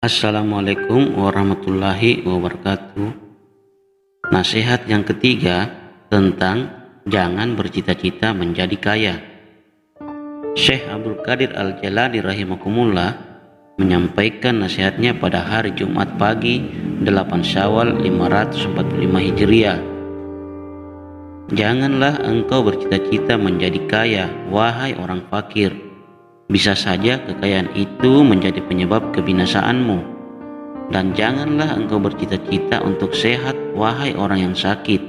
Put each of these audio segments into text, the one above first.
Assalamualaikum warahmatullahi wabarakatuh. Nasihat yang ketiga tentang jangan bercita-cita menjadi kaya. Syekh Abdul Qadir Al-Jailani rahimakumullah menyampaikan nasihatnya pada hari Jumat pagi 8 Syawal 545 Hijriah. Janganlah engkau bercita-cita menjadi kaya, wahai orang fakir. Bisa saja kekayaan itu menjadi penyebab kebinasaanmu. Dan janganlah engkau bercita-cita untuk sehat, wahai orang yang sakit.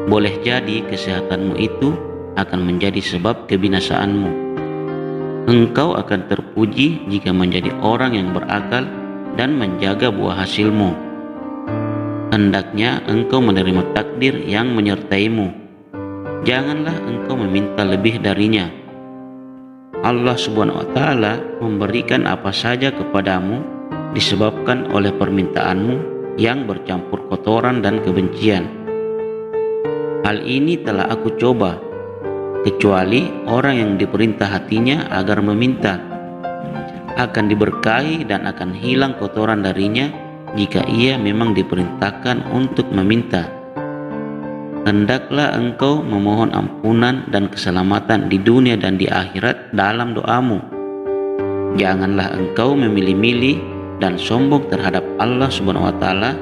Boleh jadi kesehatanmu itu akan menjadi sebab kebinasaanmu. Engkau akan terpuji jika menjadi orang yang berakal dan menjaga buah hasilmu. Hendaknya engkau menerima takdir yang menyertaimu. Janganlah engkau meminta lebih darinya. Allah Subhanahu wa Ta'ala memberikan apa saja kepadamu disebabkan oleh permintaanmu yang bercampur kotoran dan kebencian. Hal ini telah aku coba, kecuali orang yang diperintah hatinya agar meminta, akan diberkahi dan akan hilang kotoran darinya jika ia memang diperintahkan untuk meminta. Hendaklah engkau memohon ampunan dan keselamatan di dunia dan di akhirat dalam doamu. Janganlah engkau memilih-milih dan sombong terhadap Allah Subhanahu wa Ta'ala,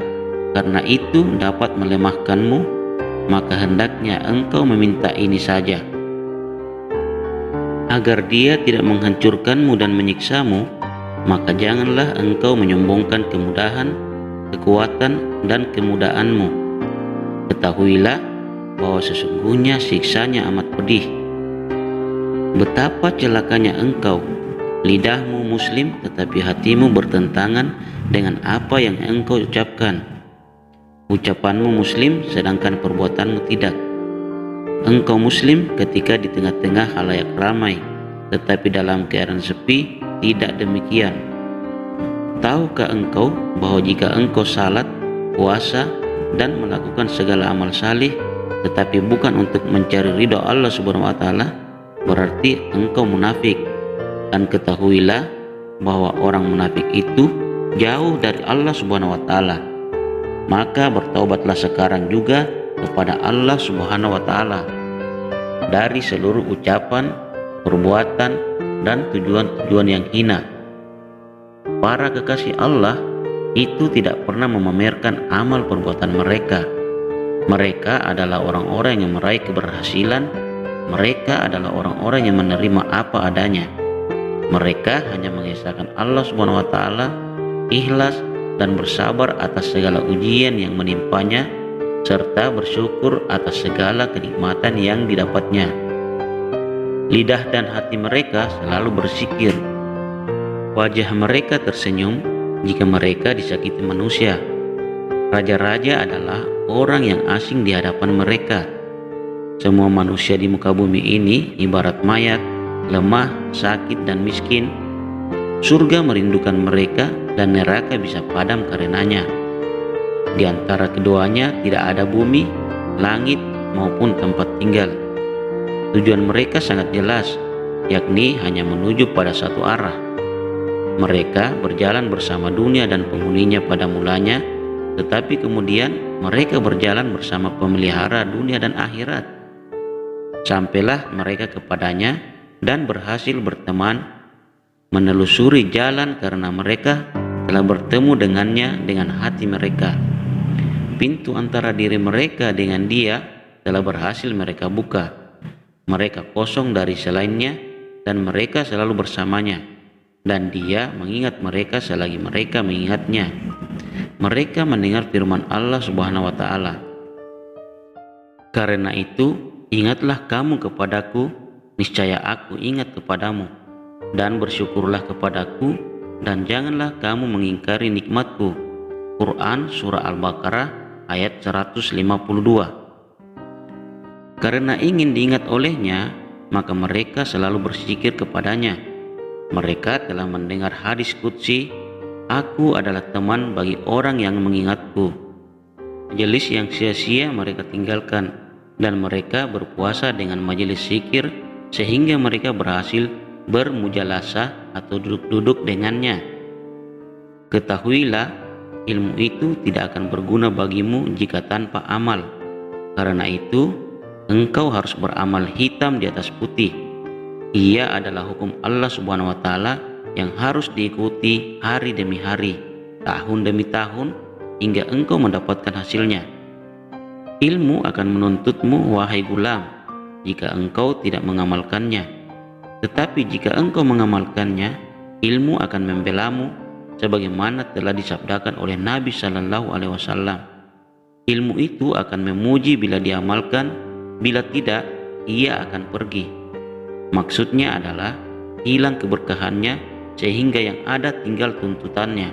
karena itu dapat melemahkanmu. Maka hendaknya engkau meminta ini saja, agar Dia tidak menghancurkanmu dan menyiksamu. Maka janganlah engkau menyombongkan kemudahan, kekuatan, dan kemudaanmu. Ketahuilah bahwa sesungguhnya siksanya amat pedih. Betapa celakanya engkau, lidahmu muslim tetapi hatimu bertentangan dengan apa yang engkau ucapkan. Ucapanmu muslim sedangkan perbuatanmu tidak. Engkau muslim ketika di tengah-tengah khalayak ramai, tetapi dalam keadaan sepi tidak demikian. Tahukah engkau bahwa jika engkau salat, puasa, dan melakukan segala amal salih tetapi bukan untuk mencari ridha Allah Subhanahu wa Ta'ala, berarti engkau munafik. Dan ketahuilah bahwa orang munafik itu jauh dari Allah Subhanahu wa Ta'ala. Maka bertaubatlah sekarang juga kepada Allah Subhanahu wa Ta'ala dari seluruh ucapan, perbuatan, dan tujuan-tujuan yang hina. Para kekasih Allah itu tidak pernah memamerkan amal perbuatan mereka. Mereka adalah orang-orang yang meraih keberhasilan. Mereka adalah orang-orang yang menerima apa adanya. Mereka hanya mengesahkan Allah Subhanahu wa Ta'ala, ikhlas dan bersabar atas segala ujian yang menimpanya, serta bersyukur atas segala kenikmatan yang didapatnya. Lidah dan hati mereka selalu berzikir. Wajah mereka tersenyum jika mereka disakiti manusia. Raja-raja adalah orang yang asing di hadapan mereka. Semua manusia di muka bumi ini ibarat mayat, lemah, sakit, dan miskin. Surga merindukan mereka dan neraka bisa padam karenanya. Di antara keduanya tidak ada bumi, langit, maupun tempat tinggal. Tujuan mereka sangat jelas, yakni hanya menuju pada satu arah. Mereka berjalan bersama dunia dan penghuninya pada mulanya, tetapi kemudian mereka berjalan bersama pemelihara dunia dan akhirat. Sampailah mereka kepadanya dan berhasil berteman, menelusuri jalan karena mereka telah bertemu dengannya dengan hati mereka. Pintu antara diri mereka dengan Dia telah berhasil mereka buka. Mereka kosong dari selainnya dan mereka selalu bersamanya, dan Dia mengingat mereka selagi mereka mengingatnya. Mereka mendengar firman Allah Subhanahu wa Ta'ala. Karena itu, ingatlah kamu kepadaku, niscaya aku ingat kepadamu, dan bersyukurlah kepadaku, dan janganlah kamu mengingkari nikmatku. Quran Surah Al-Baqarah ayat 152. Karena ingin diingat olehnya, maka mereka selalu berzikir kepadanya. Mereka telah mendengar hadis qudsi, aku adalah teman bagi orang yang mengingatku. Majelis yang sia-sia mereka tinggalkan, dan mereka berpuasa dengan majelis zikir sehingga mereka berhasil bermujalasah atau duduk-duduk dengannya. Ketahuilah, ilmu itu tidak akan berguna bagimu jika tanpa amal. Karena itu, engkau harus beramal hitam di atas putih. Ia adalah hukum Allah Subhanahu wa Ta'ala yang harus diikuti hari demi hari, tahun demi tahun, hingga engkau mendapatkan hasilnya. Ilmu akan menuntutmu, wahai gulam, jika engkau tidak mengamalkannya. Tetapi jika engkau mengamalkannya, ilmu akan membelamu, sebagaimana telah disabdakan oleh Nabi Shallallahu Alaihi Wasallam. Ilmu itu akan memuji bila diamalkan, bila tidak, ia akan pergi. Maksudnya adalah hilang keberkahannya, sehingga yang ada tinggal tuntutannya,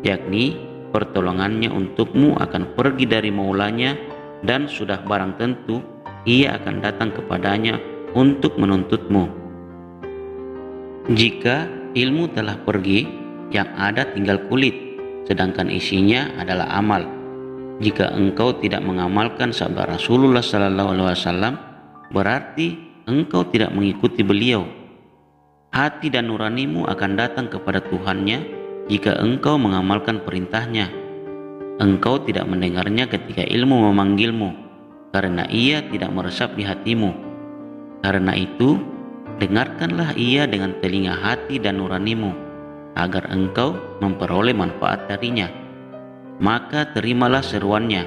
yakni pertolongannya untukmu akan pergi dari maulanya, dan sudah barang tentu ia akan datang kepadanya untuk menuntutmu. Jika ilmu telah pergi, yang ada tinggal kulit, sedangkan isinya adalah amal. Jika engkau tidak mengamalkan sabda Rasulullah Sallallahu Alaihi Wasallam, berarti engkau tidak mengikuti beliau. Hati dan nuranimu akan datang kepada Tuhannya jika engkau mengamalkan perintahnya. Engkau tidak mendengarnya ketika ilmu memanggilmu, karena ia tidak meresap di hatimu. Karena itu, dengarkanlah ia dengan telinga hati dan nuranimu, agar engkau memperoleh manfaat darinya. Maka terimalah seruannya.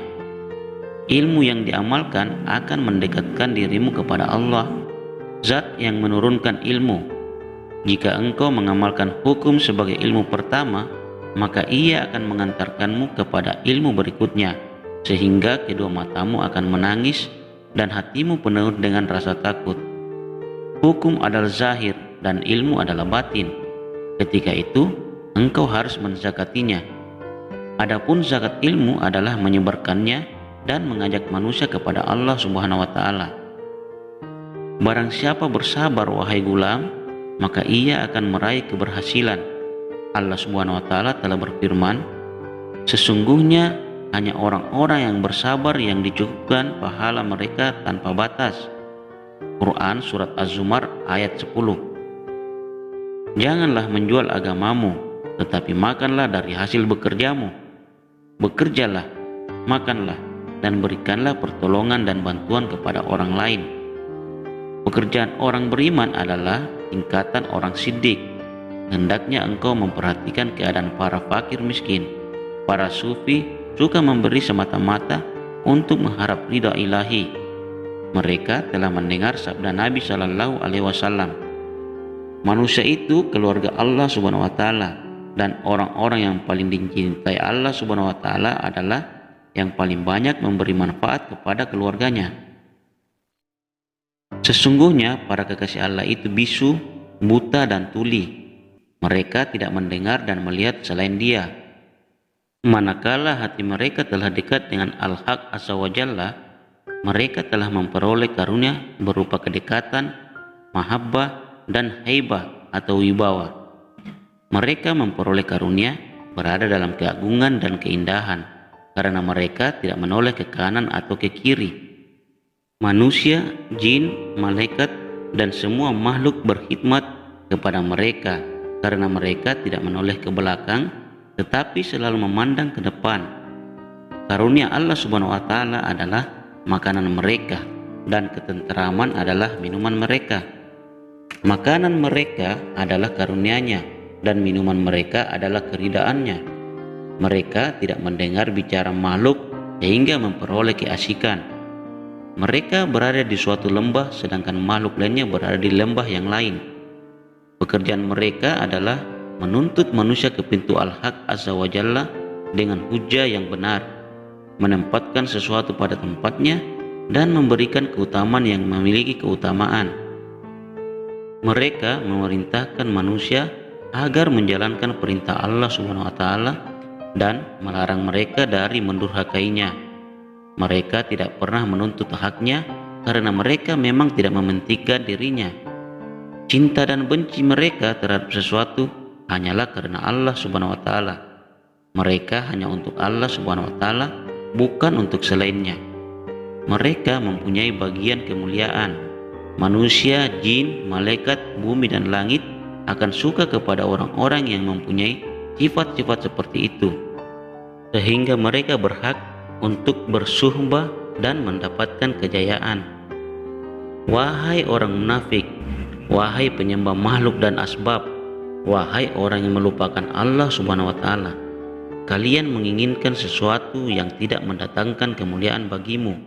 Ilmu yang diamalkan akan mendekatkan dirimu kepada Allah, Zat yang menurunkan ilmu. Jika engkau mengamalkan hukum sebagai ilmu pertama, maka ia akan mengantarkanmu kepada ilmu berikutnya, sehingga kedua matamu akan menangis dan hatimu penuh dengan rasa takut. Hukum adalah zahir dan ilmu adalah batin. Ketika itu, engkau harus menzakatinya. Adapun zakat ilmu adalah menyebarkannya dan mengajak manusia kepada Allah Subhanahu wa Ta'ala. Barang siapa bersabar, wahai gulam, maka ia akan meraih keberhasilan. Allah Subhanahu wa Ta'ala telah berfirman, sesungguhnya hanya orang-orang yang bersabar yang dicukupkan pahala mereka tanpa batas. Quran Surat Az-Zumar ayat 10. Janganlah menjual agamamu, tetapi makanlah dari hasil bekerjamu. Bekerjalah, makanlah, dan berikanlah pertolongan dan bantuan kepada orang lain. Pekerjaan orang beriman adalah tingkatan orang siddiq. Hendaknya engkau memperhatikan keadaan para fakir miskin. Para sufi suka memberi semata-mata untuk mengharap ridha ilahi. Mereka telah mendengar sabda Nabi Shallallahu Alaihi Wasallam. Manusia itu keluarga Allah Subhanahu wa Ta'ala, dan orang-orang yang paling dicintai Allah Subhanahu wa Ta'ala adalah yang paling banyak memberi manfaat kepada keluarganya. Sesungguhnya para kekasih Allah itu bisu, buta, dan tuli. Mereka tidak mendengar dan melihat selain Dia. Manakala hati mereka telah dekat dengan Al-Haq Azza wa Jalla, mereka telah memperoleh karunia berupa kedekatan, mahabbah, dan haibah atau wibawa. Mereka memperoleh karunia berada dalam keagungan dan keindahan, karena mereka tidak menoleh ke kanan atau ke kiri. Manusia, jin, malaikat, dan semua makhluk berkhidmat kepada mereka, karena mereka tidak menoleh ke belakang, tetapi selalu memandang ke depan. Karunia Allah Subhanahu wa Ta'ala adalah makanan mereka, dan ketenteraman adalah minuman mereka. Makanan mereka adalah karunia-Nya, dan minuman mereka adalah keridaannya. Mereka tidak mendengar bicara makhluk sehingga memperoleh keasikan. Mereka berada di suatu lembah, sedangkan makhluk lainnya berada di lembah yang lain. Pekerjaan mereka adalah menuntut manusia ke pintu Al-Haq Azza wa Jalla dengan hujah yang benar, menempatkan sesuatu pada tempatnya, dan memberikan keutamaan yang memiliki keutamaan. Mereka memerintahkan manusia agar menjalankan perintah Allah Subhanahu wa Ta'ala dan melarang mereka dari mendurhakainya. Mereka tidak pernah menuntut haknya karena mereka memang tidak mementingkan dirinya. Cinta dan benci mereka terhadap sesuatu hanyalah karena Allah Subhanahu wa Ta'ala. Mereka hanya untuk Allah Subhanahu wa Ta'ala, bukan untuk selainnya. Mereka mempunyai bagian kemuliaan. Manusia, jin, malaikat, bumi, dan langit akan suka kepada orang-orang yang mempunyai sifat-sifat seperti itu, sehingga mereka berhak untuk bersuhbah dan mendapatkan kejayaan. Wahai orang munafik, wahai penyembah makhluk dan asbab, wahai orang yang melupakan Allah Subhanahu wa Ta'ala, kalian menginginkan sesuatu yang tidak mendatangkan kemuliaan bagimu.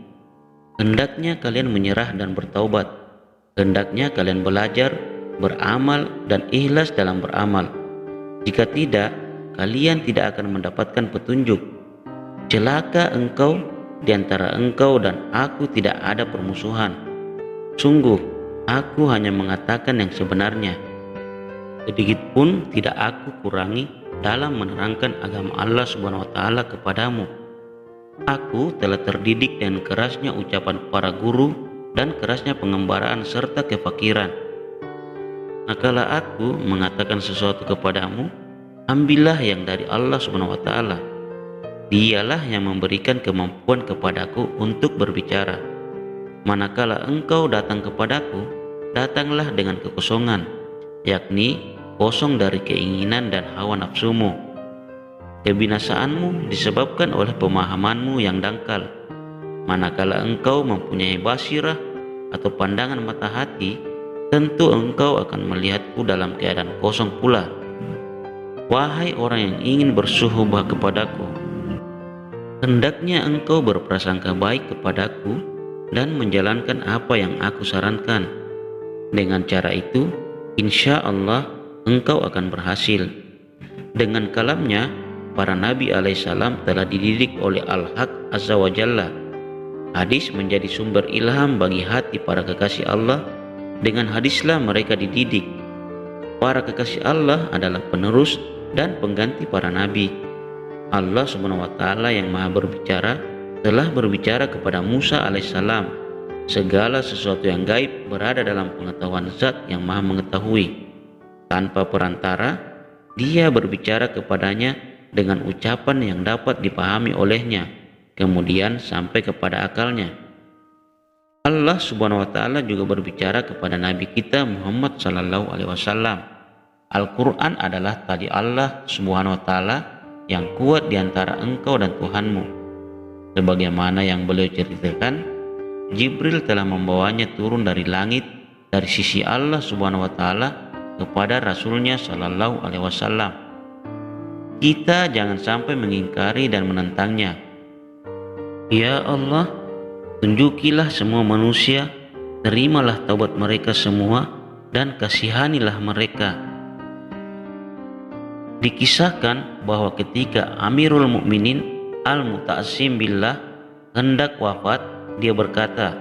Hendaknya kalian menyerah dan bertaubat. Hendaknya kalian belajar, beramal, dan ikhlas dalam beramal. Jika tidak, kalian tidak akan mendapatkan petunjuk. Celaka engkau, di antara engkau dan aku tidak ada permusuhan. Sungguh, aku hanya mengatakan yang sebenarnya. Sedikit pun tidak aku kurangi dalam menerangkan agama Allah Subhanahu wa Ta'ala kepadamu. Aku telah terdidik dengan kerasnya ucapan para guru dan kerasnya pengembaraan serta kefakiran. Nakala aku mengatakan sesuatu kepadamu, ambillah yang dari Allah Subhanahu wa Ta'ala. Dialah yang memberikan kemampuan kepadaku untuk berbicara. Manakala engkau datang kepadaku, datanglah dengan kekosongan, yakni kosong dari keinginan dan hawa nafsumu. Kebinasaanmu disebabkan oleh pemahamanmu yang dangkal. Manakala engkau mempunyai basirah atau pandangan mata hati, tentu engkau akan melihatku dalam keadaan kosong pula. Wahai orang yang ingin bersuhbah kepadaku, hendaknya engkau berprasangka baik kepadaku dan menjalankan apa yang aku sarankan. Dengan cara itu, insya Allah engkau akan berhasil. Dengan kalamnya, para nabi alaihissalam telah dididik oleh Al-Haq Azza wa Jalla. Hadis menjadi sumber ilham bagi hati para kekasih Allah. Dengan hadislah mereka dididik. Para kekasih Allah adalah penerus dan pengganti para nabi. Allah Subhanahu wa Ta'ala yang maha berbicara telah berbicara kepada Musa alaihissalam. Segala sesuatu yang gaib berada dalam pengetahuan Zat yang maha mengetahui. Tanpa perantara, dia berbicara kepadanya dengan ucapan yang dapat dipahami olehnya, kemudian sampai kepada akalnya. Allah Subhanahu wa Ta'ala juga berbicara kepada Nabi kita Muhammad sallallahu alaihi wasallam. Al-Quran adalah tali Allah Subhanahu wa Ta'ala yang kuat di antara engkau dan Tuhanmu. Sebagaimana yang beliau ceritakan, Jibril telah membawanya turun dari langit dari sisi Allah Subhanahu wa Ta'ala kepada Rasulnya sallallahu alaihi wasallam. Kita jangan sampai mengingkari dan menentangnya. Ya Allah, tunjukilah semua manusia, terimalah taubat mereka semua, dan kasihanilah mereka. Dikisahkan bahwa ketika Amirul Mukminin Al-Muta'assim billah hendak wafat, dia berkata,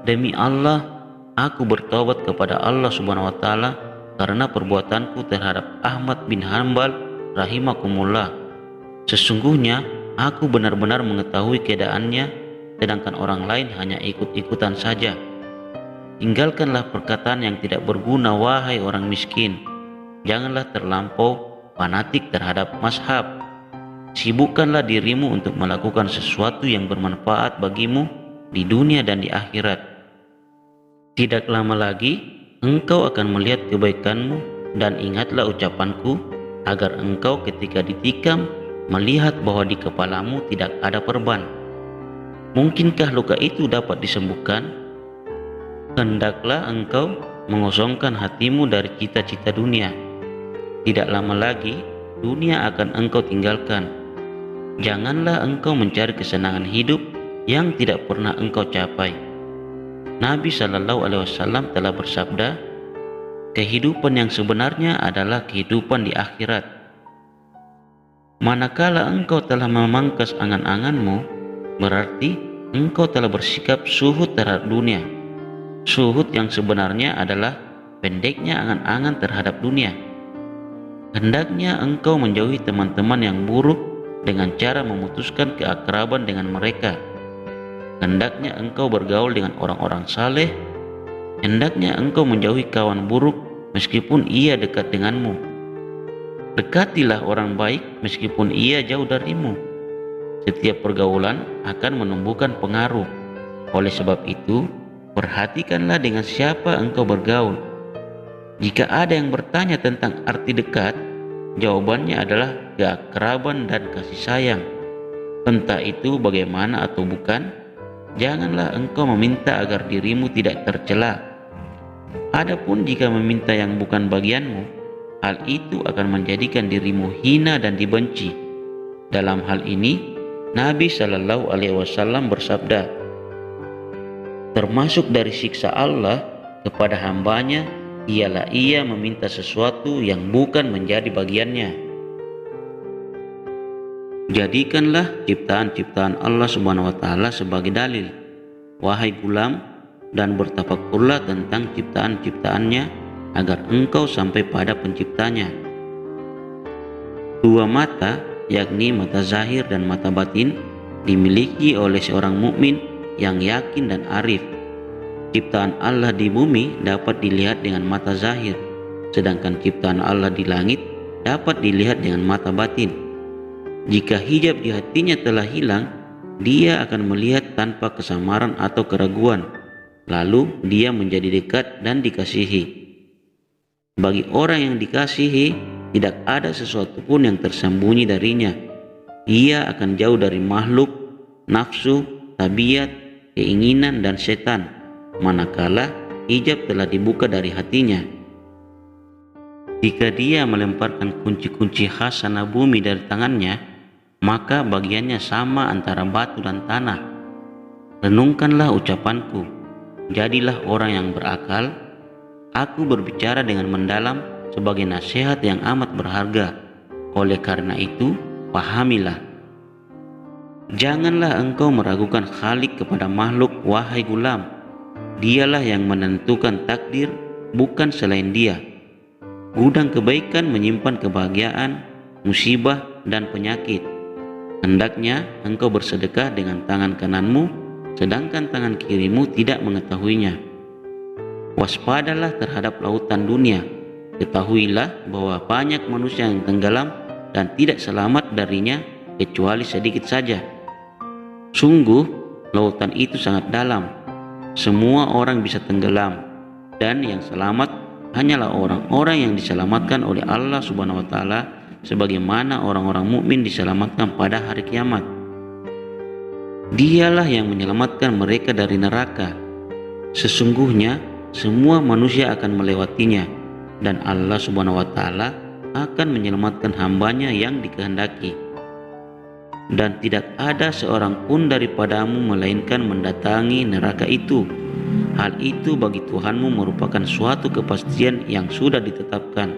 demi Allah, aku bertaubat kepada Allah Subhanahu wa Ta'ala karena perbuatanku terhadap Ahmad bin Hanbal rahimakumullah. Sesungguhnya aku benar-benar mengetahui keadaannya, sedangkan orang lain hanya ikut-ikutan saja. Tinggalkanlah perkataan yang tidak berguna, wahai orang miskin. Janganlah terlampau fanatik terhadap mazhab. Sibukkanlah dirimu untuk melakukan sesuatu yang bermanfaat bagimu di dunia dan di akhirat. Tidak lama lagi engkau akan melihat kebaikanmu, dan ingatlah ucapanku agar engkau ketika ditikam melihat bahwa di kepalamu tidak ada perban. Mungkinkah luka itu dapat disembuhkan? Hendaklah engkau mengosongkan hatimu dari cita-cita dunia. Tidak lama lagi dunia akan engkau tinggalkan. Janganlah engkau mencari kesenangan hidup yang tidak pernah engkau capai. Nabi Shallallahu Alaihi Wasallam telah bersabda, kehidupan yang sebenarnya adalah kehidupan di akhirat. Manakala engkau telah memangkas angan-anganmu, berarti engkau telah bersikap suhud terhadap dunia. Suhud yang sebenarnya adalah pendeknya angan-angan terhadap dunia. Hendaknya engkau menjauhi teman-teman yang buruk dengan cara memutuskan keakraban dengan mereka. Hendaknya engkau bergaul dengan orang-orang saleh. Hendaknya engkau menjauhi kawan buruk meskipun ia dekat denganmu. Dekatilah orang baik meskipun ia jauh darimu. Setiap pergaulan akan menumbuhkan pengaruh. Oleh sebab itu, perhatikanlah dengan siapa engkau bergaul. Jika ada yang bertanya tentang arti dekat, Jawabannya adalah keakraban dan kasih sayang. Entah itu bagaimana atau bukan, janganlah engkau meminta agar dirimu tidak tercela. Adapun jika meminta yang bukan bagianmu, hal itu akan menjadikan dirimu hina dan dibenci. Dalam hal ini, Nabi Shallallahu Alaihi Wasallam bersabda, termasuk dari siksa Allah kepada hambanya ialah ia meminta sesuatu yang bukan menjadi bagiannya. Jadikanlah ciptaan-ciptaan Allah Subhanahu wa taala sebagai dalil, wahai gulam, dan bertafakkurlah tentang ciptaan-ciptaannya agar engkau sampai pada penciptanya. Dua mata, yakni mata zahir dan mata batin, dimiliki oleh seorang mukmin yang yakin dan arif. Ciptaan Allah di bumi dapat dilihat dengan mata zahir, sedangkan ciptaan Allah di langit dapat dilihat dengan mata batin. Jika hijab di hatinya telah hilang, dia akan melihat tanpa kesamaran atau keraguan, lalu dia menjadi dekat dan dikasihi. Bagi orang yang dikasihi, tidak ada sesuatu pun yang tersembunyi darinya. Ia akan jauh dari makhluk, nafsu, tabiat, keinginan, dan setan, manakala hijab telah dibuka dari hatinya. Jika dia melemparkan kunci-kunci khazanah bumi dari tangannya, maka bagiannya sama antara batu dan tanah. Renungkanlah ucapanku, jadilah orang yang berakal. Aku berbicara dengan mendalam sebagai nasihat yang amat berharga. Oleh karena itu, pahamilah. Janganlah engkau meragukan Khalik kepada makhluk, wahai gulam. Dialah yang menentukan takdir, bukan selain dia. Gudang kebaikan menyimpan kebahagiaan, musibah, dan penyakit. Hendaknya engkau bersedekah dengan tangan kananmu, sedangkan tangan kirimu tidak mengetahuinya. Waspadalah terhadap lautan dunia. Ketahuilah bahwa banyak manusia yang tenggelam dan tidak selamat darinya kecuali sedikit saja. Sungguh, lautan itu sangat dalam. Semua orang bisa tenggelam, dan yang selamat hanyalah orang-orang yang diselamatkan oleh Allah Subhanahu wa taala, sebagaimana orang-orang mukmin diselamatkan pada hari kiamat. Dialah yang menyelamatkan mereka dari neraka. Sesungguhnya semua manusia akan melewatinya, dan Allah Subhanahu wa taala akan menyelamatkan hambanya yang dikehendaki. Dan tidak ada seorang pun daripadamu melainkan mendatangi neraka itu. Hal itu bagi Tuhanmu merupakan suatu kepastian yang sudah ditetapkan.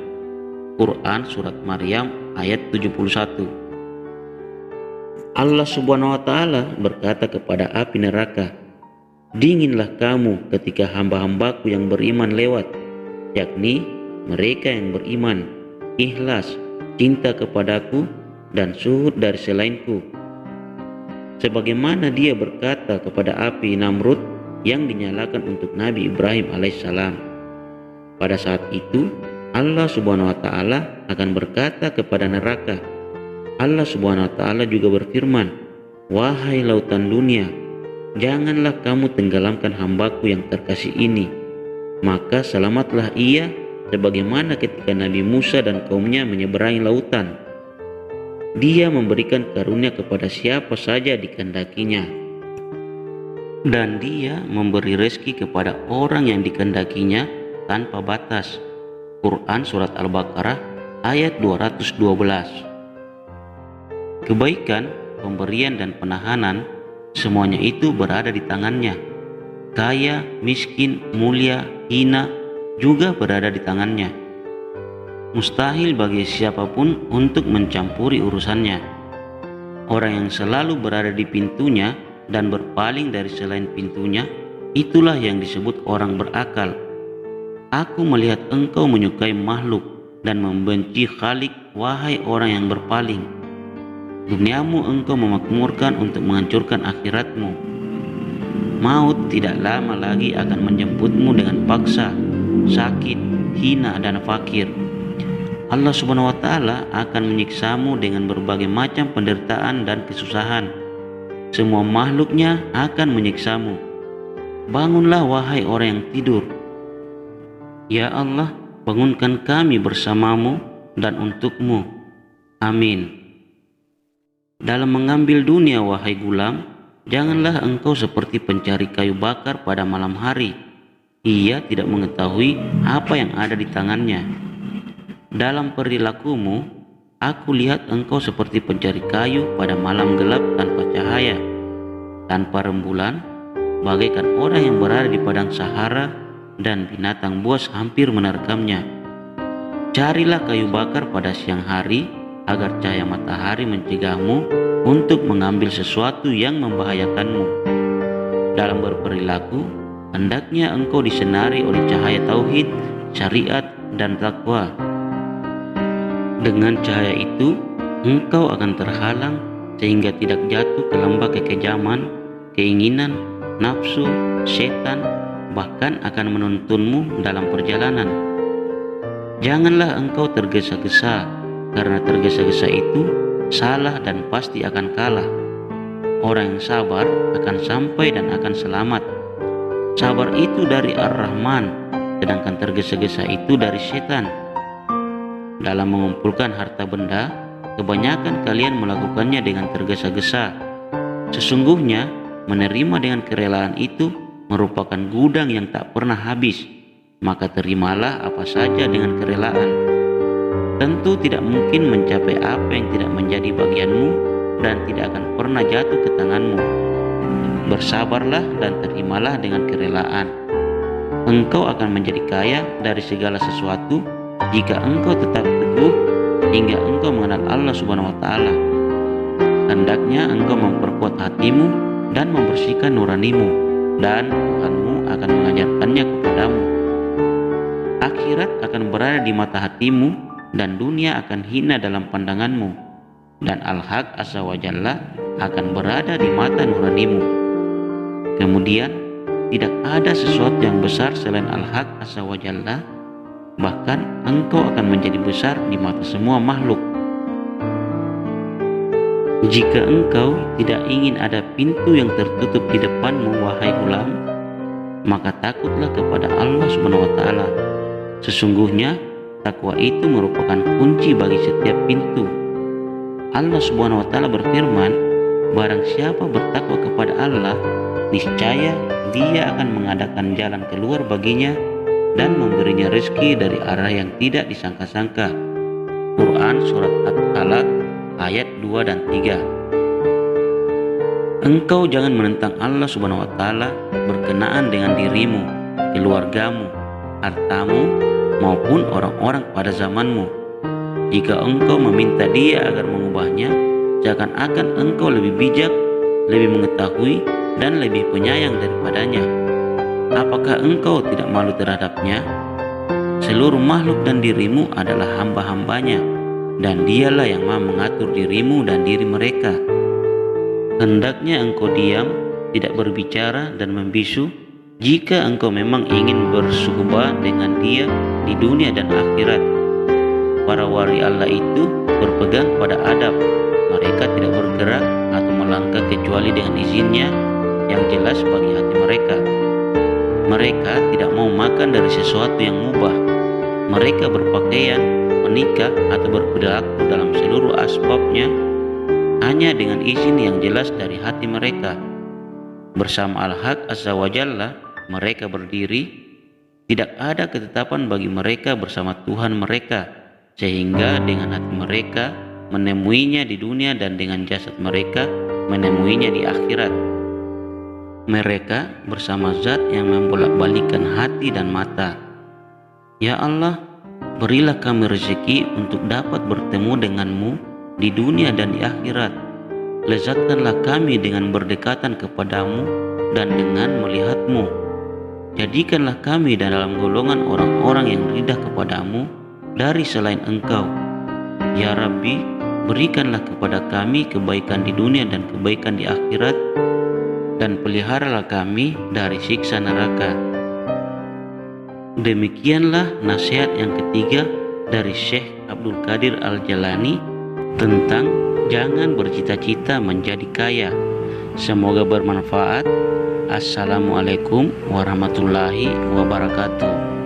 Quran Surat Maryam ayat 71. Allah Subhanahu wa taala berkata kepada api neraka, dinginlah kamu ketika hamba-hambaku yang beriman lewat, yakni mereka yang beriman, ikhlas, cinta kepadaku, dan suhud dari selainku. Sebagaimana dia berkata kepada api Namrud yang dinyalakan untuk Nabi Ibrahim alaihissalam. Pada saat itu Allah Subhanahu wa taala akan berkata kepada neraka. Allah Subhanahu wa taala juga berfirman, wahai lautan dunia, janganlah kamu tenggelamkan hambaku yang terkasih ini. Maka selamatlah ia sebagaimana ketika Nabi Musa dan kaumnya menyeberangi lautan. Dia memberikan karunia kepada siapa saja dikehendakinya, dan dia memberi rezeki kepada orang yang dikehendakinya tanpa batas. Quran Surat Al-Baqarah ayat 212. Kebaikan, pemberian, dan penahanan, semuanya itu berada di tangannya. Kaya, miskin, mulia, hina juga berada di tangannya. Mustahil bagi siapapun untuk mencampuri urusannya. Orang yang selalu berada di pintunya dan berpaling dari selain pintunya, itulah yang disebut orang berakal. Aku melihat engkau menyukai makhluk dan membenci Khalik, wahai orang yang berpaling. Duniamu engkau memakmurkan untuk menghancurkan akhiratmu. Maut tidak lama lagi akan menjemputmu dengan paksa, sakit, hina, dan fakir. Allah Subhanahu wa taala akan menyiksamu dengan berbagai macam penderitaan dan kesusahan. Semua makhluknya akan menyiksamu. Bangunlah wahai orang yang tidur. Ya Allah, bangunkan kami bersamamu dan untukmu. Amin. Dalam mengambil dunia, wahai gulam, janganlah engkau seperti pencari kayu bakar pada malam hari. Ia tidak mengetahui apa yang ada di tangannya. Dalam perilakumu, aku lihat engkau seperti pencari kayu pada malam gelap tanpa cahaya, tanpa rembulan, bagaikan orang yang berada di padang Sahara dan binatang buas hampir menerkamnya. Carilah kayu bakar pada siang hari agar cahaya matahari mencegahmu untuk mengambil sesuatu yang membahayakanmu. Dalam berperilaku, hendaknya engkau disinari oleh cahaya tauhid, syariat, dan takwa. Dengan cahaya itu, engkau akan terhalang sehingga tidak jatuh ke lembah kekejaman, keinginan, nafsu, setan, bahkan akan menuntunmu dalam perjalanan. Janganlah engkau tergesa-gesa, karena tergesa-gesa itu salah dan pasti akan kalah. Orang yang sabar akan sampai dan akan selamat. Sabar itu dari Ar-Rahman, sedangkan tergesa-gesa itu dari setan. Dalam mengumpulkan harta benda, kebanyakan kalian melakukannya dengan tergesa-gesa. Sesungguhnya menerima dengan kerelaan itu merupakan gudang yang tak pernah habis, maka terimalah apa saja dengan kerelaan. Tentu tidak mungkin mencapai apa yang tidak menjadi bagianmu dan tidak akan pernah jatuh ke tanganmu. Bersabarlah dan terimalah dengan kerelaan. Engkau akan menjadi kaya dari segala sesuatu jika engkau tetap teguh hingga engkau mengenal Allah Subhanahu wa Ta'ala. Hendaknya engkau memperkuat hatimu dan membersihkan nuranimu, dan Tuhanmu akan mengajarkannya kepadamu. Akhirat akan berada di mata hatimu dan dunia akan hina dalam pandanganmu, dan Al-Haq Azza wa Jalla akan berada di mata nuranimu. Kemudian tidak ada sesuatu yang besar selain Al-Haq Azza wa Jalla, bahkan engkau akan menjadi besar di mata semua makhluk. Jika engkau tidak ingin ada pintu yang tertutup di depanmu, wahai gulam, maka takutlah kepada Allah Subhanahu wa Ta'ala. Sesungguhnya takwa itu merupakan kunci bagi setiap pintu. Allah Subhanahu wa Ta'ala berfirman, barang siapa bertakwa kepada Allah, niscaya Dia akan mengadakan jalan keluar baginya dan memberinya rezeki dari arah yang tidak disangka-sangka. Quran Surat At-Talaq ayat 2 dan 3. Engkau jangan menentang Allah Subhanahu wa Ta'ala berkenaan dengan dirimu, keluargamu, hartamu, maupun orang-orang pada zamanmu. Jika engkau meminta Dia agar mengubahnya, seakan-akan engkau lebih bijak, lebih mengetahui, dan lebih penyayang daripadanya. Apakah engkau tidak malu terhadapnya? Seluruh makhluk dan dirimu adalah hamba-hambanya, dan Dialah yang Maha mengatur dirimu dan diri mereka. Hendaknya engkau diam, tidak berbicara dan membisu, jika engkau memang ingin bersuhbah dengan Dia di dunia dan akhirat. Para wali Allah itu berpegang pada adab. Mereka tidak bergerak atau melangkah kecuali dengan izinnya yang jelas bagi hati mereka. Mereka tidak mau makan dari sesuatu yang mubah. Mereka berpakaian, menikah, atau berperilaku dalam seluruh asbabnya hanya dengan izin yang jelas dari hati mereka. Bersama Al-Haq Azza wa Jalla mereka berdiri. Tidak ada ketetapan bagi mereka bersama Tuhan mereka, sehingga dengan hati mereka menemuinya di dunia dan dengan jasad mereka menemuinya di akhirat. Mereka bersama Zat yang membolak-balikan hati dan mata. Ya Allah, berilah kami rezeki untuk dapat bertemu denganmu di dunia dan di akhirat. Lezatkanlah kami dengan berdekatan kepadamu dan dengan melihatmu. Jadikanlah kami dalam golongan orang-orang yang ridha kepadamu dari selain Engkau. Ya Rabbi, berikanlah kepada kami kebaikan di dunia dan kebaikan di akhirat, dan peliharalah kami dari siksa neraka. Demikianlah nasihat yang ketiga dari Syekh Abdul Qadir Al-Jalani tentang jangan bercita-cita menjadi kaya. Semoga bermanfaat. Assalamualaikum warahmatullahi wabarakatuh.